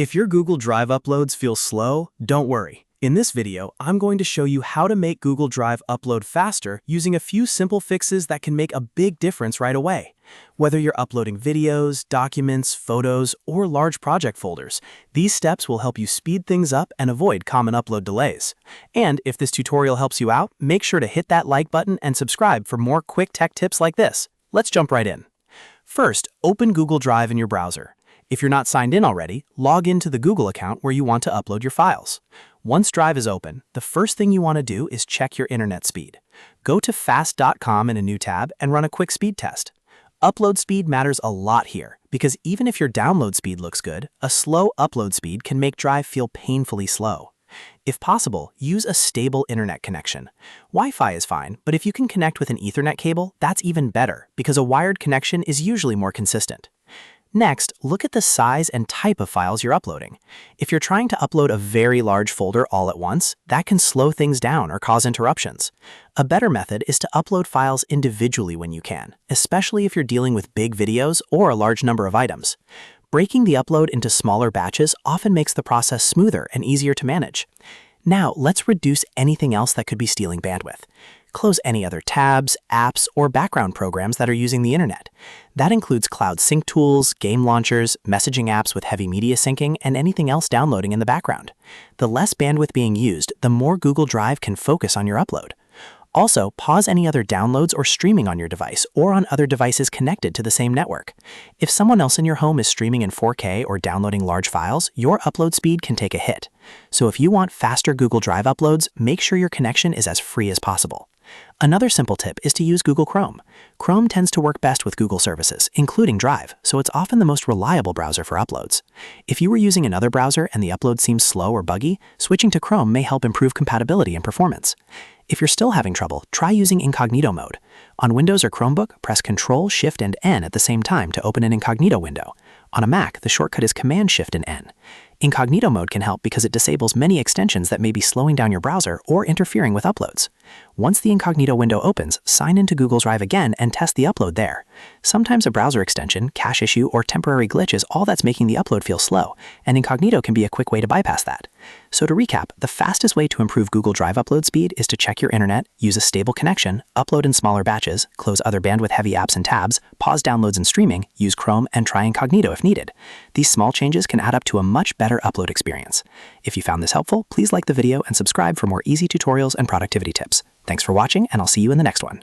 If your Google Drive uploads feel slow, don't worry. In this video, I'm going to show you how to make Google Drive upload faster using a few simple fixes that can make a big difference right away. Whether you're uploading videos, documents, photos, or large project folders, these steps will help you speed things up and avoid common upload delays. And if this tutorial helps you out, make sure to hit that like button and subscribe for more quick tech tips like this. Let's jump right in. First, open Google Drive in your browser. If you're not signed in already, log into the Google account where you want to upload your files. Once Drive is open, the first thing you want to do is check your internet speed. Go to fast.com in a new tab and run a quick speed test. Upload speed matters a lot here, because even if your download speed looks good, a slow upload speed can make Drive feel painfully slow. If possible, use a stable internet connection. Wi-Fi is fine, but if you can connect with an Ethernet cable, that's even better, because a wired connection is usually more consistent. Next, look at the size and type of files you're uploading. If you're trying to upload a very large folder all at once, that can slow things down or cause interruptions. A better method is to upload files individually when you can, especially if you're dealing with big videos or a large number of items. Breaking the upload into smaller batches often makes the process smoother and easier to manage. Now, let's reduce anything else that could be stealing bandwidth. Close any other tabs, apps, or background programs that are using the internet. That includes cloud sync tools, game launchers, messaging apps with heavy media syncing, and anything else downloading in the background. The less bandwidth being used, the more Google Drive can focus on your upload. Also, pause any other downloads or streaming on your device or on other devices connected to the same network. If someone else in your home is streaming in 4K or downloading large files, your upload speed can take a hit. So if you want faster Google Drive uploads, make sure your connection is as free as possible. Another simple tip is to use Google Chrome. Chrome tends to work best with Google services, including Drive, so it's often the most reliable browser for uploads. If you were using another browser and the upload seems slow or buggy, switching to Chrome may help improve compatibility and performance. If you're still having trouble, try using Incognito mode. On Windows or Chromebook, press Ctrl, Shift, and N at the same time to open an Incognito window. On a Mac, the shortcut is Command, Shift, and N. Incognito mode can help because it disables many extensions that may be slowing down your browser or interfering with uploads. Once the Incognito window opens, sign into Google Drive again and test the upload there. Sometimes a browser extension, cache issue, or temporary glitch is all that's making the upload feel slow, and Incognito can be a quick way to bypass that. So to recap, the fastest way to improve Google Drive upload speed is to check your internet, use a stable connection, upload in smaller batches, close other bandwidth-heavy apps and tabs, pause downloads and streaming, use Chrome, and try Incognito if needed. These small changes can add up to a much better upload experience. If you found this helpful, please like the video and subscribe for more easy tutorials and productivity tips. Thanks for watching, and I'll see you in the next one.